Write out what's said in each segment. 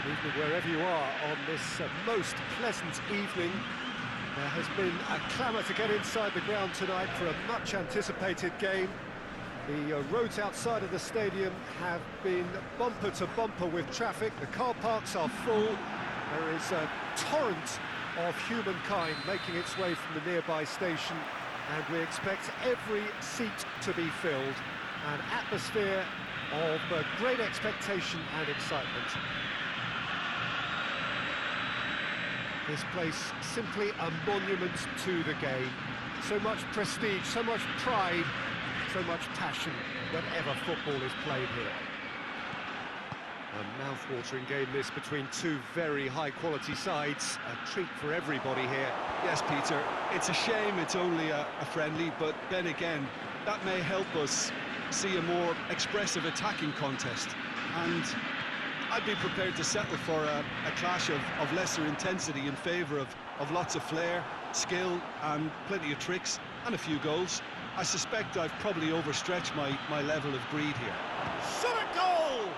Evening wherever you are on this most pleasant evening. There has been a clamour to get inside the ground tonight for a much-anticipated game. The roads outside of the stadium have been bumper to bumper with traffic. The car parks are full. There is a torrent of humankind making its way from the nearby station, and we expect every seat to be filled. An atmosphere of great expectation and excitement. This place simply a monument to the game. So much prestige, so much pride, so much passion whenever football is played here. A mouth-watering game this between two very high-quality sides. A treat for everybody here. Yes, Peter, it's a shame it's only a friendly, but then again, that may help us see a more expressive attacking contest. And I'd be prepared to settle for a clash of lesser intensity in favour of lots of flair, skill and plenty of tricks and a few goals. I suspect I've probably overstretched my level of greed here. Shot a goal!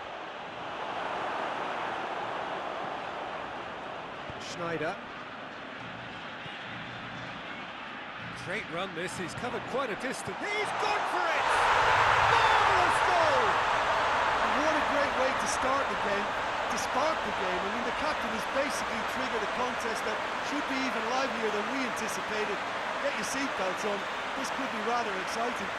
Schneider. Great run this, he's covered quite a distance. He's gone for it! Marvellous goal! What a great way to start the game, to spark the game. I mean, the captain has basically triggered a contest that should be even livelier than we anticipated. Get your seatbelts on, this could be rather exciting.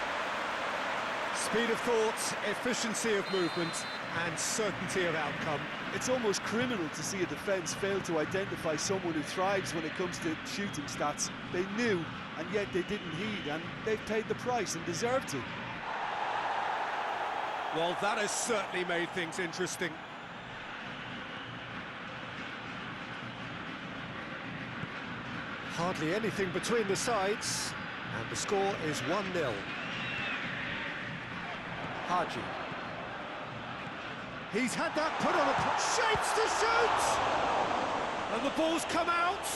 Speed of thought, efficiency of movement, and certainty of outcome. It's almost criminal to see a defence fail to identify someone who thrives when it comes to shooting stats. They knew, and yet they didn't heed, and they've paid the price and deserve to. Well, that has certainly made things interesting. Hardly anything between the sides, and the score is 1-0. Haji. He's had that put on a shapes to shoot! And the ball's come out!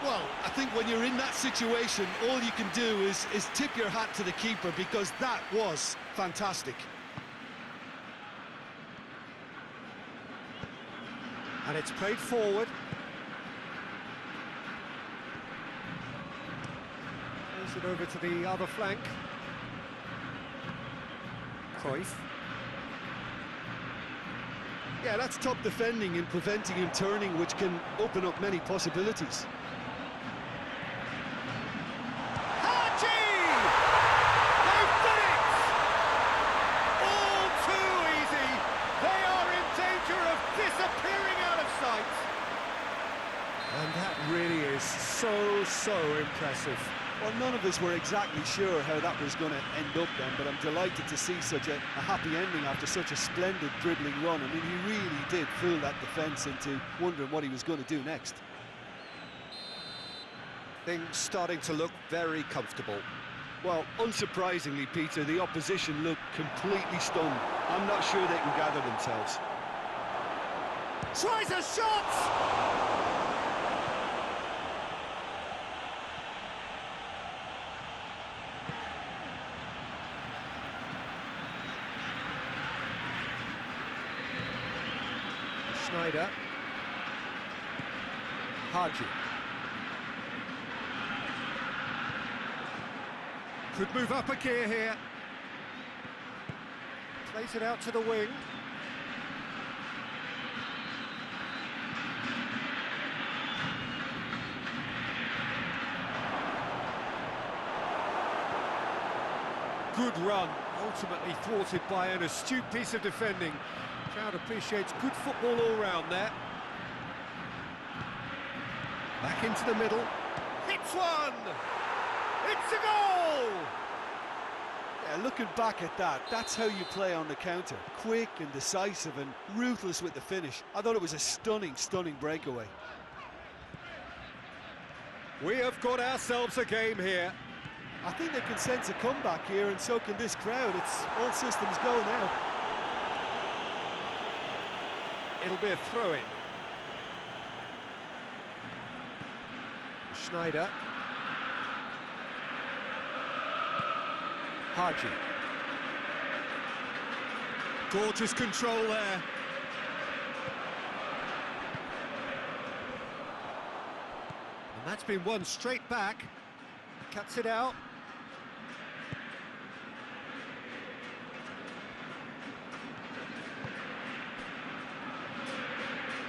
Well, I think when you're in that situation, all you can do is tip your hat to the keeper, because that was fantastic. And it's played forward. Plays it over to the other flank. Cruyff. Yeah, that's top defending and preventing him turning, which can open up many possibilities. And that really is so impressive. Well, none of us were exactly sure how that was going to end up then, but I'm delighted to see such a happy ending after such a splendid dribbling run. I mean, he really did fool that defence into wondering what he was going to do next. Things starting to look very comfortable. Well, unsurprisingly, Peter, the opposition look completely stunned. I'm not sure they can gather themselves. Tries a shot! Schneider. Haji. Could move up a gear here. Plays it out to the wing. Good run, ultimately thwarted by an astute piece of defending. Crowd appreciates good football all round there. Back into the middle. Hits one! It's a goal! Yeah, looking back at that, that's how you play on the counter. Quick and decisive and ruthless with the finish. I thought it was a stunning breakaway. We have got ourselves a game here. I think they can sense a comeback here, and so can this crowd. It's all systems go now. It'll be a throw-in. Schneider. Haji. Gorgeous control there. And that's been won straight back. Cuts it out.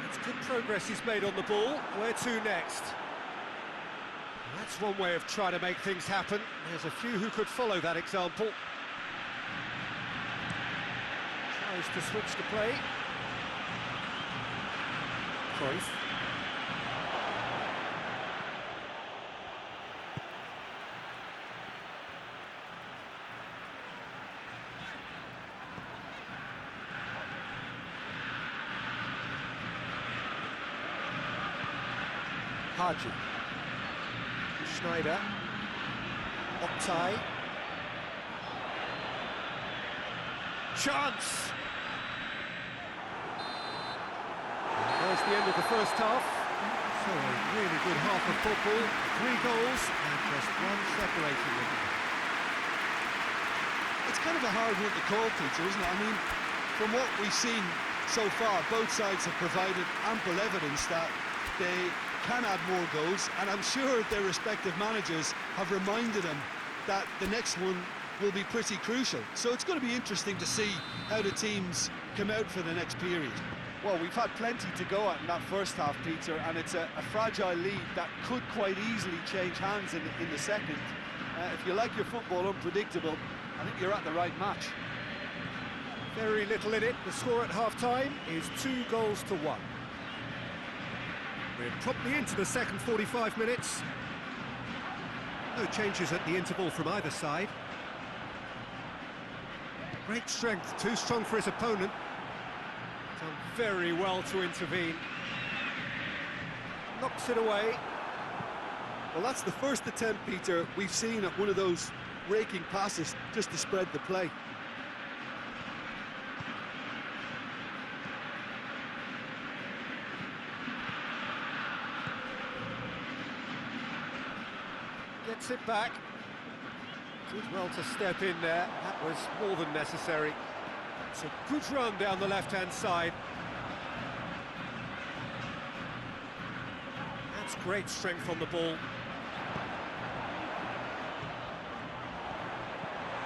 It's good progress he's made on the ball. Where to next? That's one way of trying to make things happen. There's a few who could follow that example. Tries to switch the play. Cruyff. Haji. Schneider. Oktay. Chance! There's the end of the first half. So a really good half of football. 3 goals and just one separating them. It's kind of a hard one to call, Peter, isn't it? I mean, from what we've seen so far, both sides have provided ample evidence that they can add more goals, and I'm sure their respective managers have reminded them that the next one will be pretty crucial. So it's going to be interesting to see how the teams come out for the next period. Well, we've had plenty to go at in that first half, Peter, and it's a fragile lead that could quite easily change hands in the second. If you like your football unpredictable, I think you're at the right match. Very little in it. The score at half-time is 2 goals to 1. We're promptly into the second 45 minutes. No changes at the interval from either side. Great strength, too strong for his opponent. Done very well to intervene. Knocks it away. Well, that's the first attempt, Peter, we've seen at one of those raking passes just to spread the play. Gets it back. Did well to step in there. That was more than necessary. It's a good run down the left-hand side. That's great strength on the ball.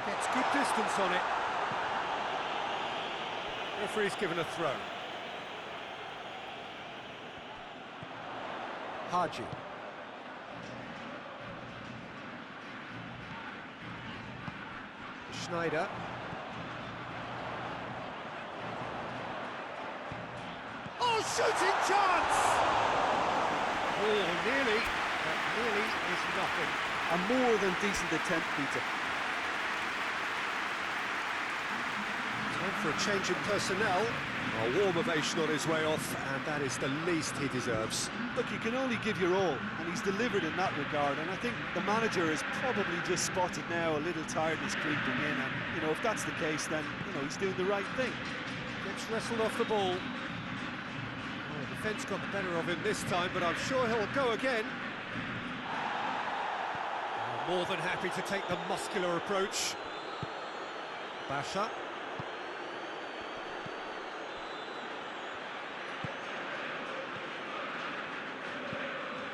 Gets good distance on it. Referee's given a throw. Haji. Schneider. Oh, shooting chance! Oh, nearly. That nearly is nothing. A more than decent attempt, Peter. Time for a change in personnel. A warm ovation on his way off, and that is the least he deserves. Look, you can only give your all, and he's delivered in that regard, and I think the manager has probably just spotted now a little tiredness creeping in, and, you know, if that's the case, then, you know, he's doing the right thing. Gets wrestled off the ball. Oh, the defence got the better of him this time, but I'm sure he'll go again. Oh, more than happy to take the muscular approach. Basha.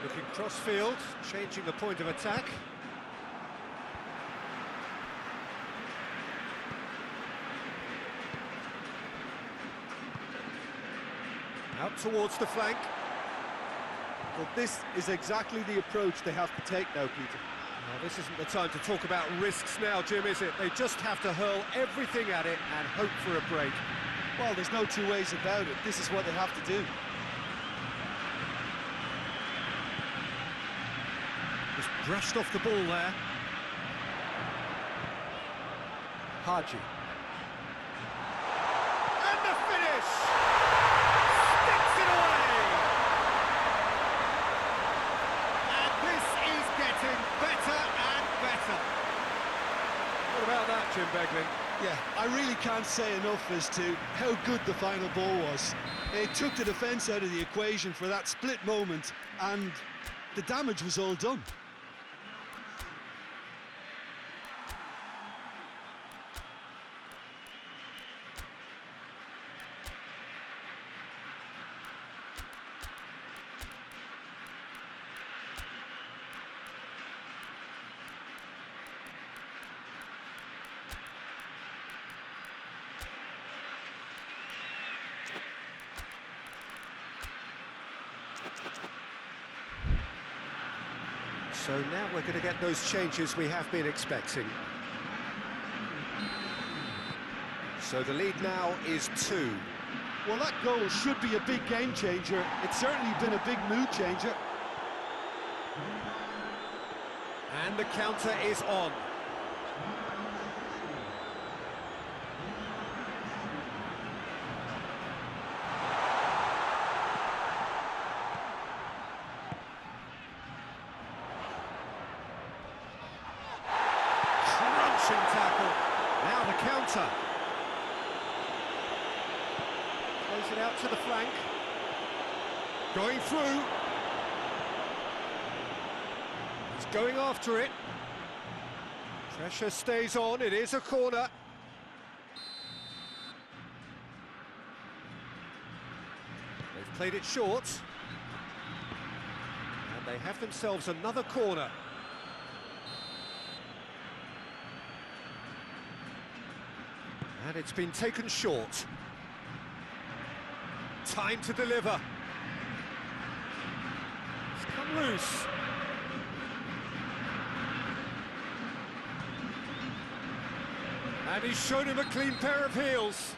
Looking cross-field, changing the point of attack. Out towards the flank. Well, this is exactly the approach they have to take now, Peter. Well, this isn't the time to talk about risks now, Jim, is it? They just have to hurl everything at it and hope for a break. Well, there's no two ways about it. This is what they have to do. Just brushed off the ball there. Haji. And the finish! Sticks it away! And this is getting better and better. What about that, Jim Beglin? Yeah, I really can't say enough as to how good the final ball was. It took the defence out of the equation for that split moment, and the damage was all done. So now we're going to get those changes we have been expecting. So the lead now is 2. Well, that goal should be a big game changer. It's certainly been a big mood changer. And the counter is on. Crunching tackle. Now the counter. Plays it out to the flank. Going through. He's going after it. Pressure stays on, it is a corner. They've played it short. And they have themselves another corner. And it's been taken short. Time to deliver. It's come loose. And he's shown him a clean pair of heels.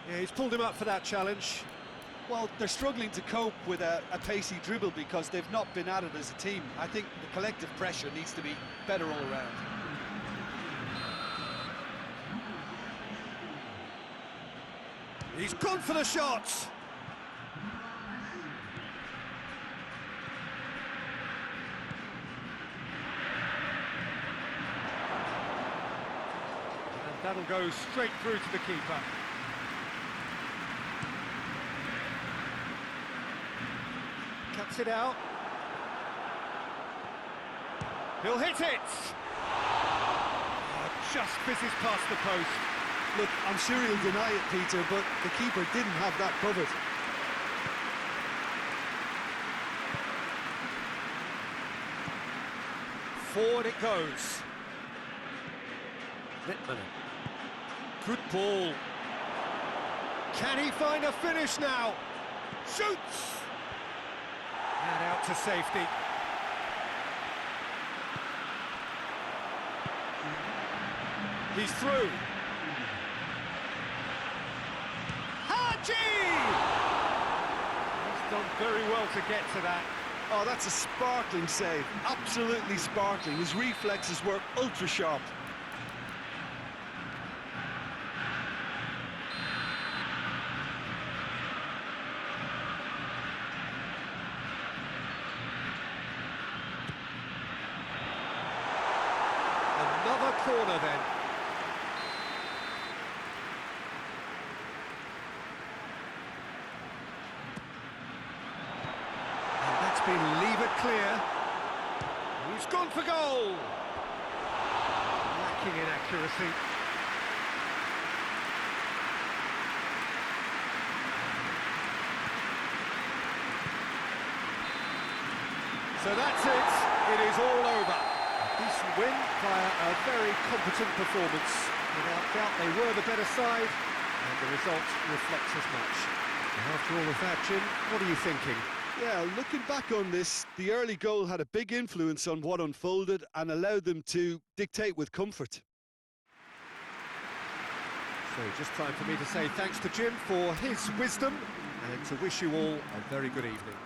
Yeah, he's pulled him up for that challenge. Well, they're struggling to cope with a pacey dribble because they've not been at it as a team. I think the collective pressure needs to be better all around. He's gone for the shot. That'll go straight through to the keeper. Cuts it out. He'll hit it! Oh, just fizzes past the post. Look, I'm sure he'll deny it, Peter, but the keeper didn't have that covered. Forward it goes. Littman. Good ball. Can he find a finish now? Shoots! And out to safety. He's through. Haji! He's done very well to get to that. Oh, that's a sparkling save. Absolutely sparkling. His reflexes were ultra sharp. Another corner then. And that's been levered clear. He's gone for goal. Lacking in accuracy. So that's it. It is all over. Decent win via a very competent performance. Without doubt, they were the better side, and the result reflects as much. And after all of that, Jim, what are you thinking? Yeah, looking back on this, the early goal had a big influence on what unfolded and allowed them to dictate with comfort. So just time for me to say thanks to Jim for his wisdom, and to wish you all a very good evening.